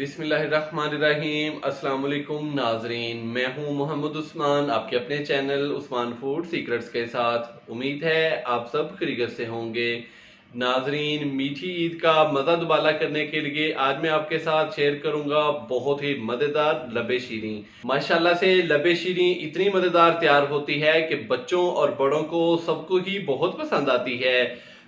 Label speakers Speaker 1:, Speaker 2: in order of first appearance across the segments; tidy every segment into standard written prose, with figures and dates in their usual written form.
Speaker 1: बिस्मिल्लाहिर्रहमानिर्रहीम। अस्सलाम वालेकुम नाजरीन, मैं हूं मोहम्मद उस्मान आपके अपने चैनल उस्मान फूड सीक्रेट्स के साथ। उम्मीद है आप सब खैरियत से होंगे। नाजरीन, मीठी ईद का मज़ा दुबाला करने के लिए आज मैं आपके साथ शेयर करूंगा बहुत ही मज़ेदार लबे शीरी। माशाल्लाह से लबे शीरी इतनी मज़ेदार तैयार होती है कि बच्चों और बड़ों को सबको ही बहुत पसंद आती है।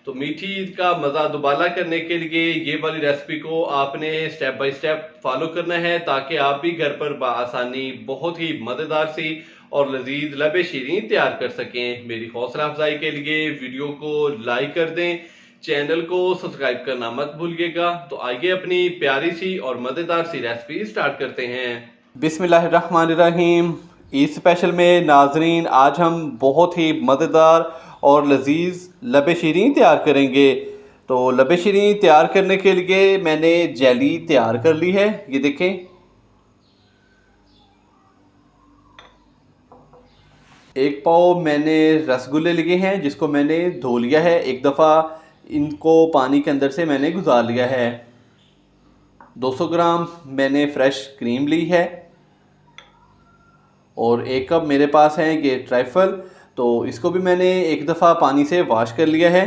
Speaker 1: तो मीठी ईद का मज़ा दुबाला करने के लिए ये वाली रेसिपी को आपने स्टेप बाय स्टेप फॉलो करना है ताकि आप भी घर पर बआसानी बहुत ही मज़ेदार सी और लजीज लबे शीरीन तैयार कर सकें। मेरी हौसला अफजाई के लिए वीडियो को लाइक कर दें, चैनल को सब्सक्राइब करना मत भूलिएगा। तो आइए अपनी प्यारी सी और मज़ेदार सी रेसिपी स्टार्ट करते हैं। बिस्मिल्लाहिर्रहमानिर्रहीम। ईद स्पेशल में नाजरीन आज हम बहुत ही मज़ेदार और लजीज लबे शीरीन तैयार करेंगे। तो लबे शीरीन तैयार करने के लिए मैंने जेली तैयार कर ली है। ये देखें, एक पाव मैंने रसगुल्ले लिए हैं जिसको मैंने धो लिया है। एक दफ़ा इनको पानी के अंदर से मैंने गुजार लिया है। 200 ग्राम मैंने फ्रेश क्रीम ली है और एक कप मेरे पास है ये ट्राइफल। तो इसको भी मैंने एक दफ़ा पानी से वॉश कर लिया है।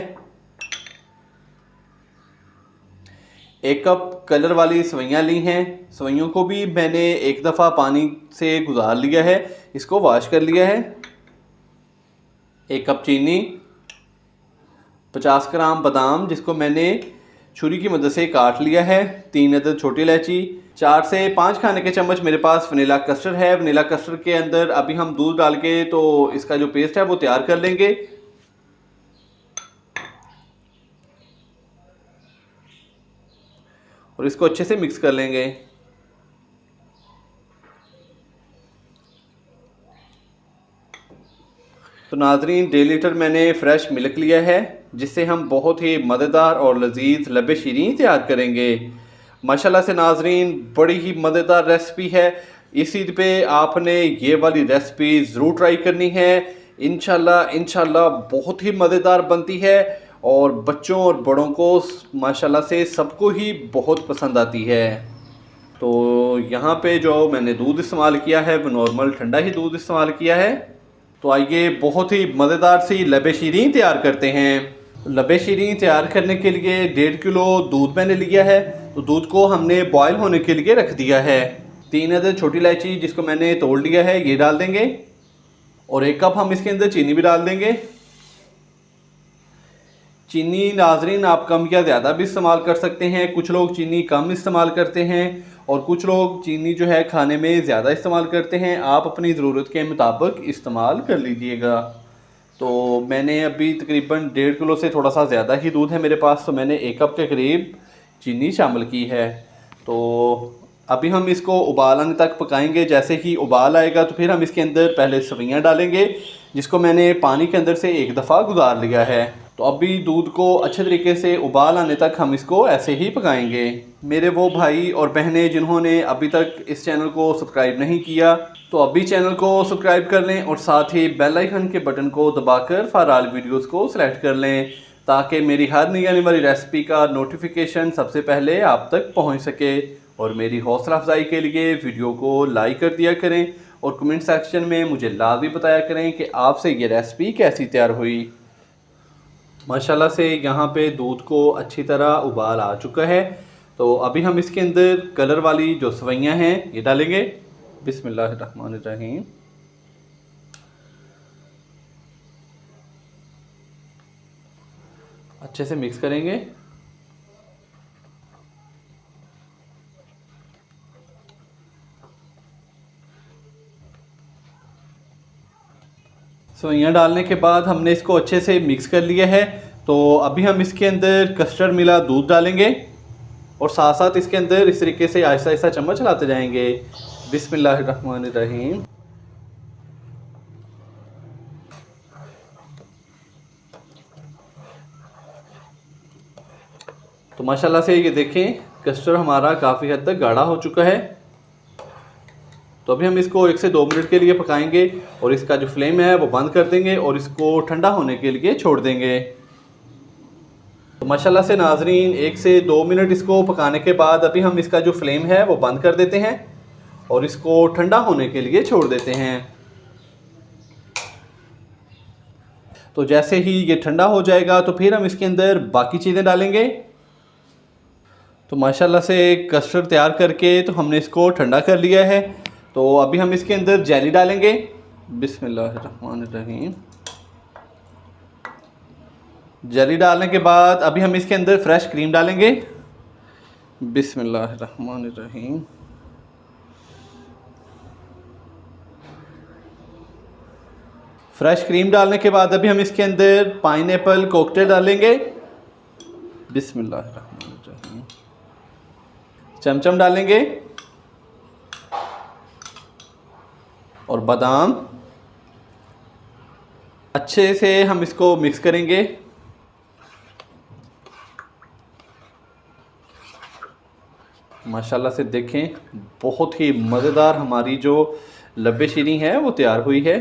Speaker 1: एक कप कलर वाली सवैयाँ ली हैं, सवैयों को भी मैंने एक दफ़ा पानी से गुजार लिया है, इसको वॉश कर लिया है। एक कप चीनी, 50 ग्राम बादाम जिसको मैंने छुरी की मदद से काट लिया है, 3 अदद छोटी इलायची, 4 से 5 खाने के चम्मच मेरे पास वनीला कस्टर्ड है। वनीला कस्टर्ड के अंदर अभी हम दूध डाल के तो इसका जो पेस्ट है वो तैयार कर लेंगे। और इसको अच्छे से मिक्स कर लेंगे। तो नाजरीन 1.5 लीटर मैंने फ्रेश मिल्क लिया है जिससे हम बहुत ही मज़ेदार और लजीज लबे शीरीन तैयार करेंगे। माशाल्लाह से नाजरीन बड़ी ही मज़ेदार रेसिपी है। इस ईद पे आपने ये वाली रेसिपी ज़रूर ट्राई करनी है। इंशाल्लाह बहुत ही मज़ेदार बनती है और बच्चों और बड़ों को माशाल्लाह से सबको ही बहुत पसंद आती है। तो यहाँ पे जो मैंने दूध इस्तेमाल किया है वो नॉर्मल ठंडा ही दूध इस्तेमाल किया है। तो आइए बहुत ही मज़ेदार सी लबे शीरीन तैयार करते हैं। लबे शीरीन तैयार करने के लिए 1.5 किलो दूध मैंने लिया है। तो दूध को हमने बॉयल होने के लिए रख दिया है। 3 अदद छोटी इलायची जिसको मैंने तोड़ लिया है ये डाल देंगे और 1 कप हम इसके अंदर चीनी भी डाल देंगे। चीनी नाजरीन आप कम या ज़्यादा भी इस्तेमाल कर सकते हैं। कुछ लोग चीनी कम इस्तेमाल करते हैं और कुछ लोग चीनी जो है खाने में ज़्यादा इस्तेमाल करते हैं। आप अपनी ज़रूरत के मुताबिक इस्तेमाल कर लीजिएगा। तो मैंने अभी तकरीबन 1.5 किलो से थोड़ा सा ज़्यादा ही दूध है मेरे पास, तो मैंने 1 कप के करीब चीनी शामिल की है। तो अभी हम इसको उबाल आने तक पकाएंगे। जैसे ही उबाल आएगा तो फिर हम इसके अंदर पहले सवैयाँ डालेंगे जिसको मैंने पानी के अंदर से एक दफ़ा गुजार लिया है। तो अभी दूध को अच्छे तरीके से उबाल आने तक हम इसको ऐसे ही पकाएंगे। मेरे वो भाई और बहनें जिन्होंने अभी तक इस चैनल को सब्सक्राइब नहीं किया तो अभी चैनल को सब्सक्राइब कर लें और साथ ही बेल आइकन के बटन को दबाकर फॉर ऑल वीडियोस को सिलेक्ट कर लें ताकि मेरी हर नई आने वाली रेसिपी का नोटिफिकेशन सबसे पहले आप तक पहुंच सके। और मेरी हौसला अफजाई के लिए वीडियो को लाइक कर दिया करें और कमेंट सेक्शन में मुझे लाजमी बताया करें कि आपसे ये रेसिपी कैसी तैयार हुई। माशाल्लाह से यहाँ पे दूध को अच्छी तरह उबाल आ चुका है। तो अभी हम इसके अंदर कलर वाली जो सवैयाँ हैं ये डालेंगे। बिस्मिल्लाहिर्रहमानिर्रहीम। अच्छे से मिक्स करेंगे। सवैयाँ डालने के बाद हमने इसको अच्छे से मिक्स कर लिया है। तो अभी हम इसके अंदर कस्टर्ड मिला दूध डालेंगे और साथ साथ इसके अंदर इस तरीके से आहिस्ता आहिस्ता चम्मच चलाते जाएंगे। बिस्मिल्लाहिर्रहमानिर्रहीम। तो माशाल्लाह से ये देखें कस्टर्ड हमारा काफ़ी हद तक गाढ़ा हो चुका है। तो अभी हम इसको 1 से 2 मिनट के लिए पकाएंगे और इसका जो फ्लेम है वो बंद कर देंगे और इसको ठंडा होने के लिए छोड़ देंगे। तो माशाल्लाह से नाजरीन 1 से 2 मिनट इसको पकाने के बाद अभी हम इसका जो फ्लेम है वो बंद कर देते हैं और इसको ठंडा होने के लिए छोड़ देते हैं। तो जैसे ही ये ठंडा हो जाएगा तो फिर हम इसके अंदर बाकी चीज़ें डालेंगे। तो माशाल्लाह से कस्टर्ड तैयार करके तो हमने इसको ठंडा कर लिया है। तो अभी हम इसके अंदर जेली डालेंगे। बिस्मिल्लाहिर्रहमानिर्रहीम। जेली डालने के बाद अभी हम इसके अंदर फ्रेश क्रीम डालेंगे। बिस्मिल्लाहिर्रहमानिर्रहीम। फ्रेश क्रीम डालने के बाद अभी हम इसके अंदर पाइनएप्पल कॉकटेल डालेंगे। बिस्मिल्लाहिर्रहमानिर्रहीम। चमचम डालेंगे और बादाम। अच्छे से हम इसको मिक्स करेंगे। माशाल्लाह से देखें बहुत ही मज़ेदार हमारी जो लब्बे शीरी है वो तैयार हुई है।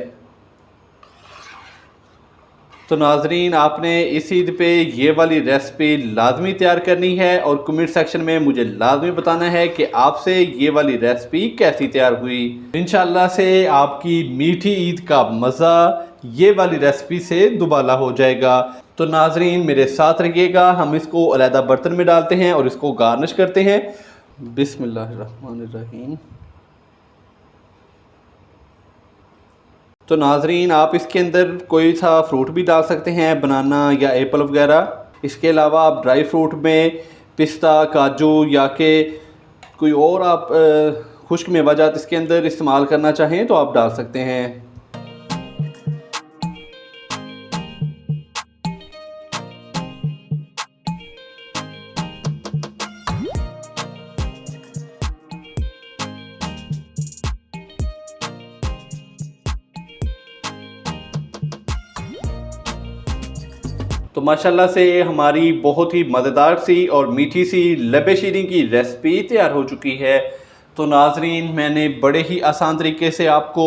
Speaker 1: तो नाजरीन आपने इस ईद पे ये वाली रेसिपी लाजमी तैयार करनी है और कमेंट सेक्शन में मुझे लाजमी बताना है कि आपसे ये वाली रेसिपी कैसी तैयार हुई। इंशाल्लाह से आपकी मीठी ईद का मज़ा ये वाली रेसिपी से दुबाला हो जाएगा। तो नाजरीन मेरे साथ रहिएगा, हम इसको अलहदा बर्तन में डालते हैं और इसको गार्निश करते हैं। बिस्मिल्लाहिर्रहमानिर्रहीम। तो नाजरीन आप इसके अंदर कोई सा फ्रूट भी डाल सकते हैं, बनाना या एप्पल वगैरह। इसके अलावा आप ड्राई फ्रूट में पिस्ता, काजू या के कोई और आप खुश्क मेवाजात इसके अंदर इस्तेमाल करना चाहें तो आप डाल सकते हैं। तो माशाल्लाह से हमारी बहुत ही मज़ेदार सी और मीठी सी लबे शीरीं की रेसिपी तैयार हो चुकी है। तो नाजरीन मैंने बड़े ही आसान तरीके से आपको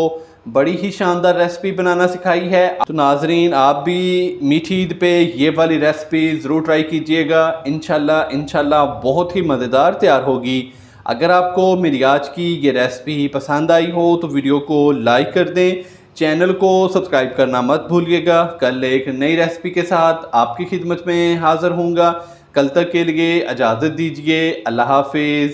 Speaker 1: बड़ी ही शानदार रेसिपी बनाना सिखाई है। तो नाजरीन आप भी मीठी ईद पे ये वाली रेसिपी ज़रूर ट्राई कीजिएगा। इंशाल्लाह बहुत ही मज़ेदार तैयार होगी। अगर आपको मेरी आज की ये रेसिपी पसंद आई हो तो वीडियो को लाइक कर दें, चैनल को सब्सक्राइब करना मत भूलिएगा। कल एक नई रेसिपी के साथ आपकी खिदमत में हाज़िर होऊंगा। कल तक के लिए इजाज़त दीजिए। अल्लाह हाफिज़।